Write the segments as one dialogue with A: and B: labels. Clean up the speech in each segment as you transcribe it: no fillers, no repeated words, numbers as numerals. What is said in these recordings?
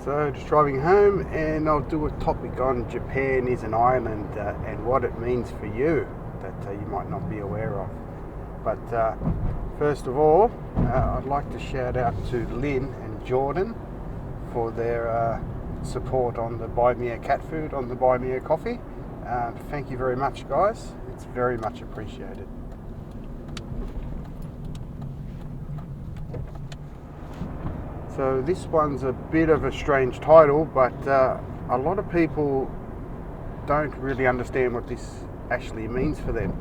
A: So just driving home, and I'll do a topic on Japan is an island and what it means for you that you might not be aware of. But first of all, I'd like to shout out to Lynn and Jordan for their support on the Buy Me a Cat Food, on the Buy Me a Coffee. Thank you very much, guys. It's very much appreciated. So this one's a bit of a strange title, but a lot of people don't really understand what this actually means for them.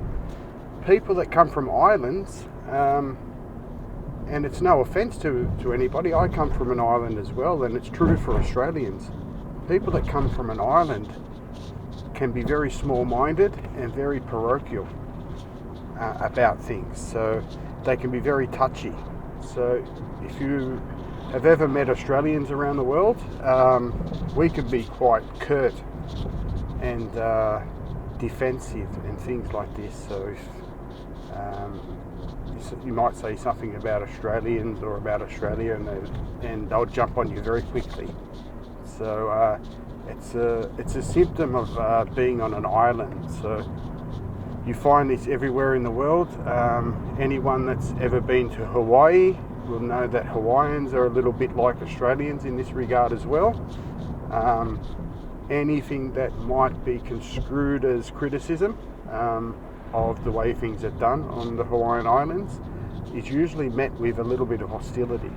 A: People that come from islands, and it's no offence to anybody, I come from an island as well, and it's true for Australians. People that come from an island can be very small-minded and very parochial about things, so they can be very touchy. So if you have ever met Australians around the world, we can be quite curt and defensive and things like this. So if you might say something about Australians or about Australia, and they'll jump on you very quickly. So it's a symptom of being on an island. So you find this everywhere in the world. Anyone that's ever been to Hawaii will know that Hawaiians are a little bit like Australians in this regard as well. Anything that might be construed as criticism of the way things are done on the Hawaiian Islands is usually met with a little bit of hostility.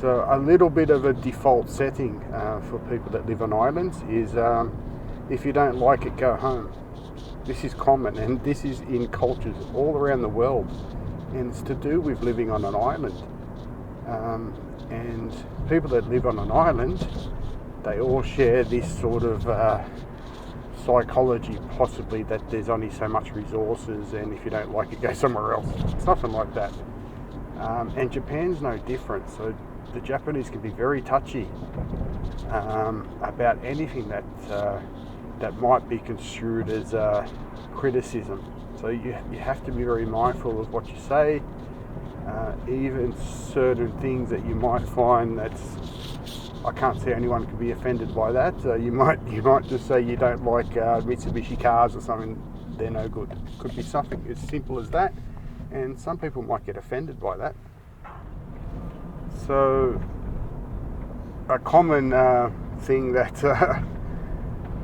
A: So a little bit of a default setting for people that live on islands is if you don't like it, go home. This is common, and this is in cultures all around the world. And it's to do with living on an island. And people that live on an island, they all share this sort of psychology, possibly, that there's only so much resources, and if you don't like it, go somewhere else. It's nothing like that. And Japan's no different. So the Japanese can be very touchy about anything that might be construed as criticism. So you have to be very mindful of what you say, even certain things that you might find I can't see anyone can be offended by that. You might just say you don't like Mitsubishi cars or something, they're no good. Could be something as simple as that, and some people might get offended by that. So a common thing that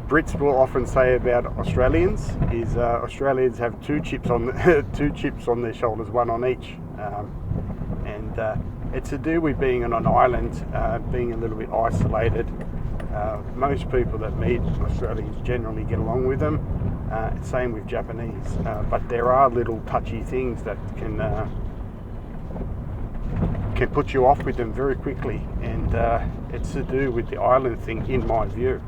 A: Brits will often say about Australians is Australians have two chips on their shoulders, one on each, and it's to do with being on an island, being a little bit isolated. Most people that meet Australians generally get along with them. Same with Japanese, but there are little touchy things that can put you off with them very quickly, and it's to do with the island thing, in my view.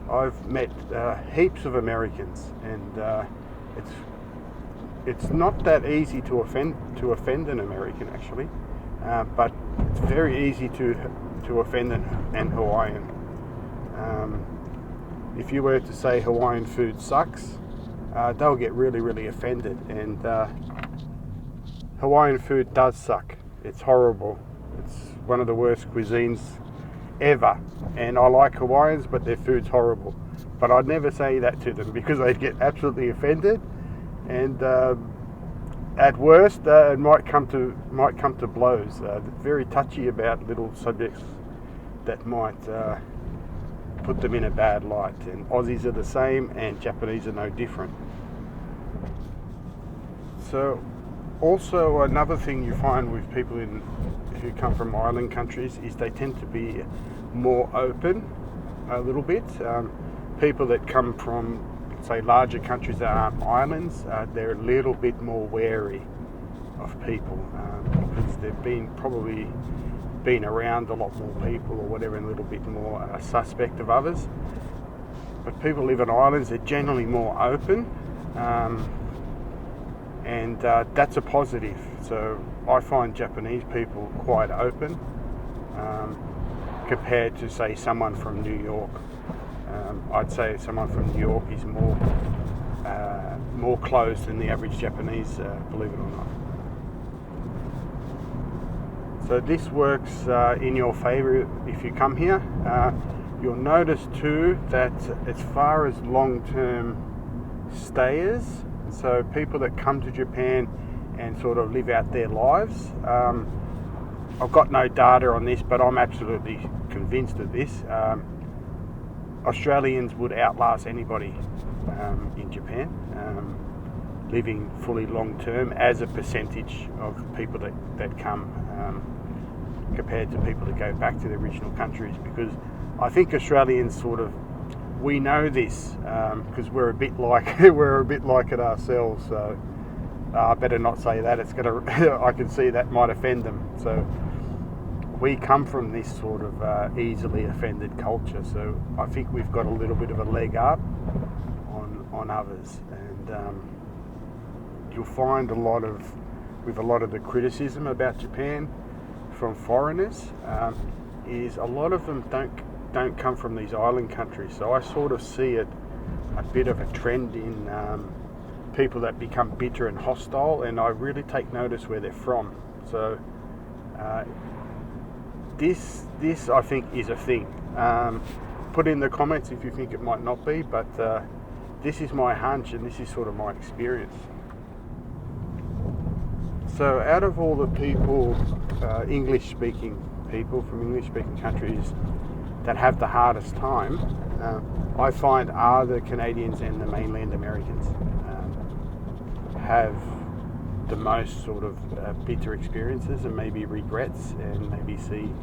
A: I've met heaps of Americans, and it's not that easy to offend an American, actually, but it's very easy to offend an Hawaiian. If you were to say Hawaiian food sucks, they'll get really, really offended, and Hawaiian food does suck. It's horrible. It's one of the worst cuisines ever, and I like Hawaiians, but their food's horrible. But I'd never say that to them because they'd get absolutely offended, and at worst it might come to blows. Very touchy about little subjects that might put them in a bad light, and Aussies are the same, and Japanese are no different. So also another thing you find with people who come from island countries is they tend to be more open a little bit. People that come from, say, larger countries that aren't islands, they're a little bit more wary of people because they've probably been around a lot more people or whatever, and a little bit more suspect of others. But people who live on islands, they're generally more open, and that's a positive. So I find Japanese people quite open compared to, say, someone from New York. I'd say someone from New York is more closed than the average Japanese, believe it or not. So this works in your favour if you come here. You'll notice too that as far as long-term stayers, so people that come to Japan and sort of live out their lives, I've got no data on this, but I'm absolutely convinced of this. Australians would outlast anybody in Japan, living fully long-term as a percentage of people that come, compared to people that go back to the original countries, because I think Australians we know this because we're a bit like it ourselves. So I better not say that. It's gonna. I can see that might offend them. So we come from this sort of easily offended culture. So I think we've got a little bit of a leg up on others, and you'll find a lot of the criticism about Japan from foreigners is a lot of them don't come from these island countries. So I sort of see it a bit of a trend in people that become bitter and hostile, and I really take notice where they're from. So this I think is a thing. Put in the comments if you think it might not be, but this is my hunch and this is sort of my experience. So out of all the people, English-speaking people from English-speaking countries that have the hardest time, I find are the Canadians and the mainland Americans have the most sort of bitter experiences and maybe regrets, and maybe see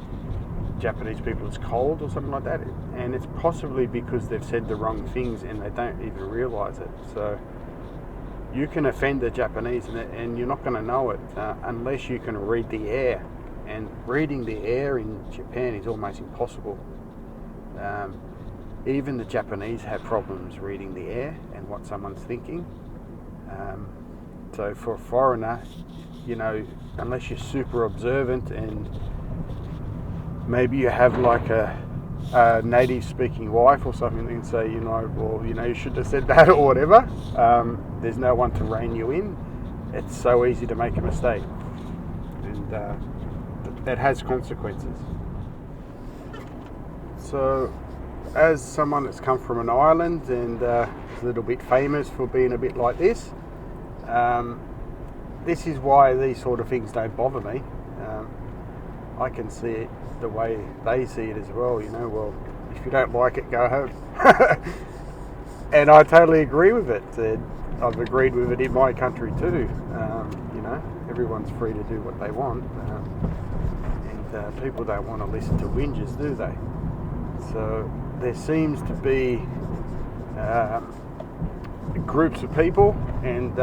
A: Japanese people as cold or something like that. And it's possibly because they've said the wrong things and they don't even realise it. So you can offend the Japanese and you're not going to know it unless you can read the air. And reading the air in Japan is almost impossible. Even the Japanese have problems reading the air and what someone's thinking. So for a foreigner, unless you're super observant and maybe you have like a native speaking wife or something, and say, you should have said that or whatever. There's no one to rein you in. It's so easy to make a mistake, and that has consequences. So as someone that's come from an island and is a little bit famous for being a bit like this, this is why these sort of things don't bother me. I can see it the way they see it as well. Well, if you don't like it, go home. And I totally agree with it. I've agreed with it in my country too. Everyone's free to do what they want, and people don't want to listen to whinges, do they? So there seems to be groups of people, and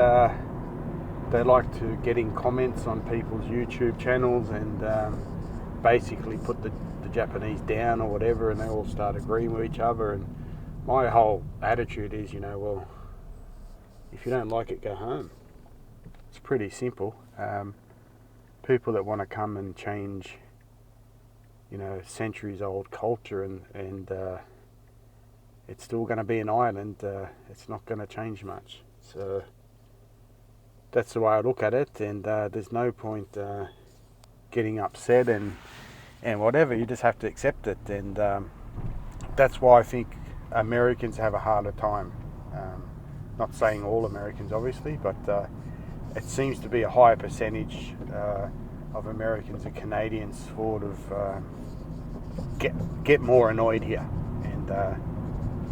A: they like to get in comments on people's YouTube channels and basically put the Japanese down or whatever, and they all start agreeing with each other. And my whole attitude is, well, if you don't like it, go home. It's pretty simple. People that want to come and change, centuries old culture and it's still going to be an island, it's not going to change much. So that's the way I look at it, and there's no point getting upset and whatever. You just have to accept it, and that's why I think Americans have a harder time. Not saying all Americans, obviously, but it seems to be a higher percentage of Americans and Canadians sort of get more annoyed here and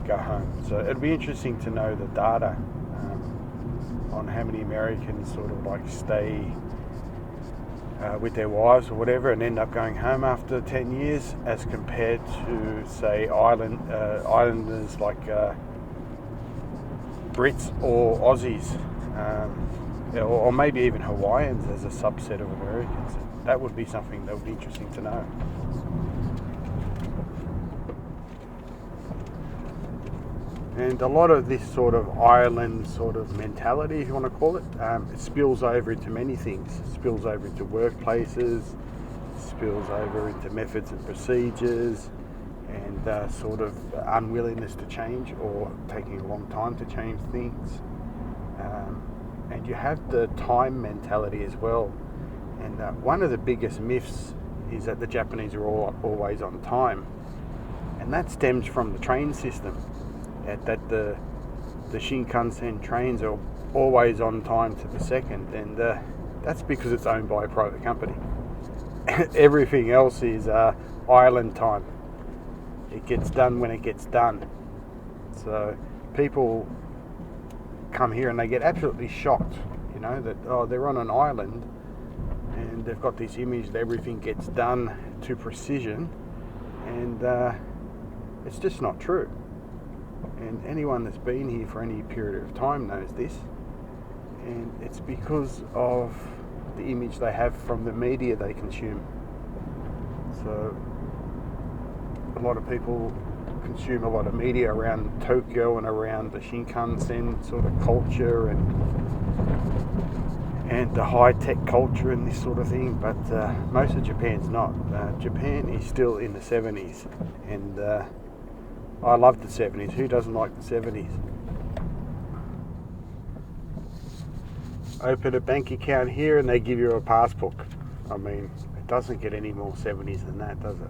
A: go home. So it'd be interesting to know the data on how many Americans sort of like stay with their wives or whatever and end up going home after 10 years as compared to, say, islanders like Brits or Aussies, or maybe even Hawaiians as a subset of Americans. That would be something that would be interesting to know. And a lot of this sort of island sort of mentality, if you want to call it, it spills over into many things. It spills over into workplaces, spills over into methods and procedures, and sort of unwillingness to change or taking a long time to change things. And you have the time mentality as well. And one of the biggest myths is that the Japanese are always on time. And that stems from the train system, that the Shinkansen trains are always on time to the second, and that's because it's owned by a private company. Everything else is island time. It gets done when it gets done. So people come here and they get absolutely shocked, that they're on an island and they've got this image that everything gets done to precision, and it's just not true. And anyone that's been here for any period of time knows this, and it's because of the image they have from the media they consume. So a lot of people consume a lot of media around Tokyo and around the Shinkansen sort of culture and the high-tech culture and this sort of thing, but most of Japan's not. Japan is still in the 70s, and I love the 70s. Who doesn't like the 70s? Open a bank account here and they give you a passbook. I mean, it doesn't get any more 70s than that, does it?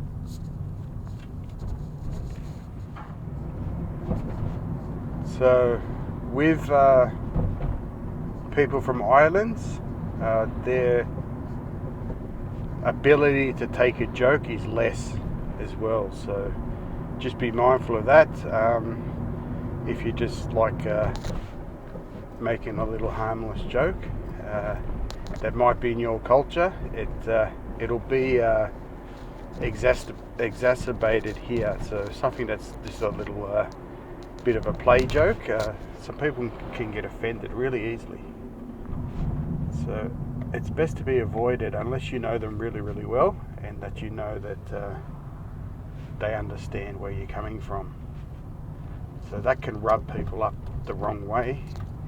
A: So with people from islands, their ability to take a joke is less as well. So just be mindful of that. If you just like making a little harmless joke that might be in your culture, it'll be exacerbated here. So something that's just a little bit of a play joke, some people can get offended really easily. So it's best to be avoided unless you know them really, really well, and that you know that they understand where you're coming from. So that can rub people up the wrong way,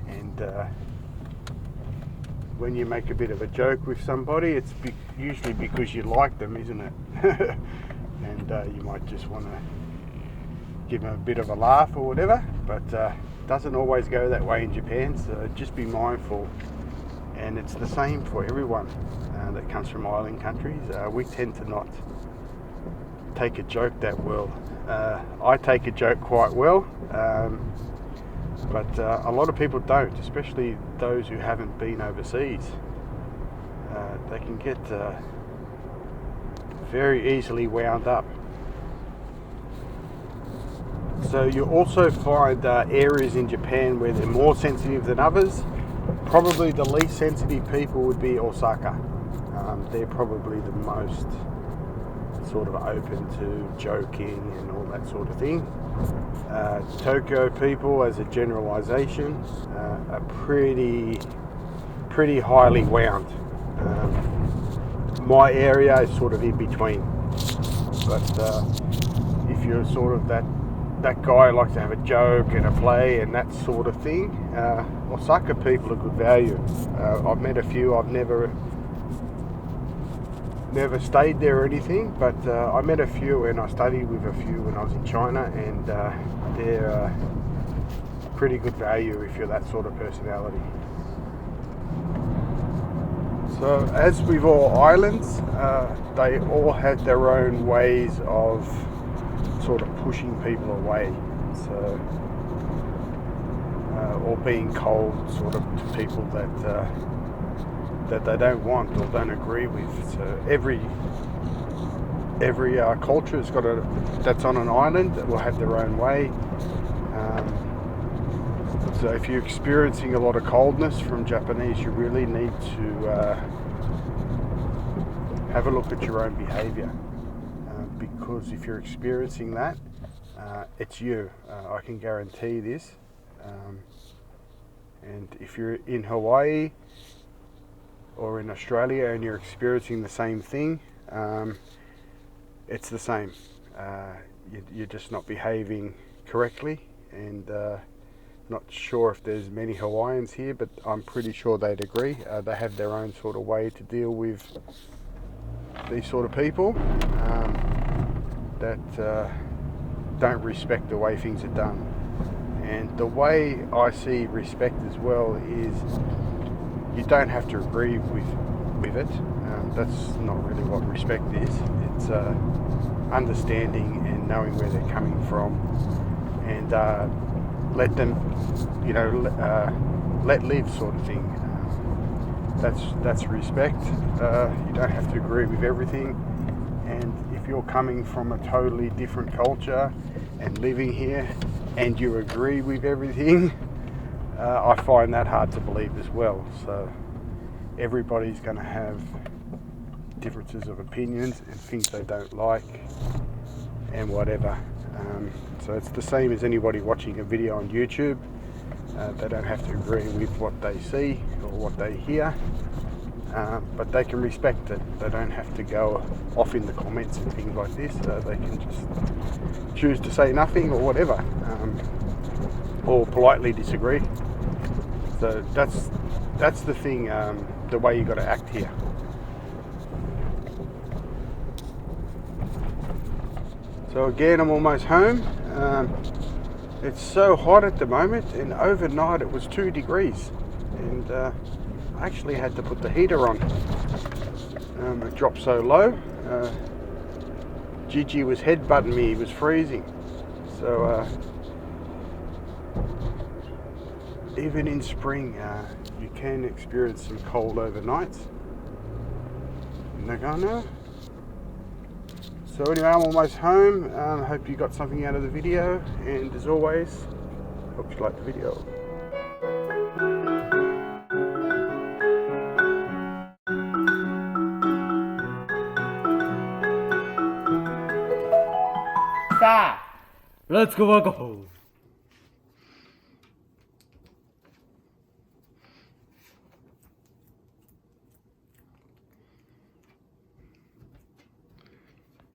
A: and when you make a bit of a joke with somebody, it's usually because you like them, isn't it? And you might just want to give them a bit of a laugh or whatever, but it doesn't always go that way in Japan, so just be mindful. And it's the same for everyone that comes from island countries. We tend to not take a joke that well. I take a joke quite well, but a lot of people don't, especially those who haven't been overseas. They can get very easily wound up. So you also find areas in Japan where they're more sensitive than others. Probably the least sensitive people would be Osaka. They're probably the most sort of open to joking and all that sort of thing. Tokyo people, as a generalization, are pretty highly wound. My area is sort of in between, but if you're sort of that guy who likes to have a joke and a play and that sort of thing, Osaka people are good value. I've met a few. I've never stayed there or anything, but I met a few and I studied with a few when I was in China, and they're pretty good value if you're that sort of personality. So as with all islands, they all have their own ways of sort of pushing people away, so or being cold sort of to people that they don't want or don't agree with. So every culture has got that's on an island that will have their own way. So if you're experiencing a lot of coldness from Japanese, you really need to have a look at your own behaviour, because if you're experiencing that, it's you. I can guarantee this. And if you're in Hawaii or in Australia and you're experiencing the same thing, it's the same. You're just not behaving correctly, and not sure if there's many Hawaiians here, but I'm pretty sure they'd agree. They have their own sort of way to deal with these sort of people that don't respect the way things are done. And the way I see respect as well is you don't have to agree with it. That's not really what respect is. It's understanding and knowing where they're coming from, and let them, let live, sort of thing. That's respect. You don't have to agree with everything, and if you're coming from a totally different culture and living here and you agree with everything, I find that hard to believe as well. So everybody's going to have differences of opinions and things they don't like and whatever. So it's the same as anybody watching a video on YouTube. They don't have to agree with what they see or what they hear, but they can respect it. They don't have to go off in the comments and things like this. They can just choose to say nothing or whatever, or politely disagree. So that's the thing, the way you got to act here. So again, I'm almost home. It's so hot at the moment, and overnight it was 2 degrees, and I actually had to put the heater on. It dropped so low. Gigi was headbutting me, he was freezing. So even in spring, you can experience some cold overnights in Nagano. So anyway, I'm almost home. Hope you got something out of the video, and as always, hope you liked the video.
B: Let's go back home.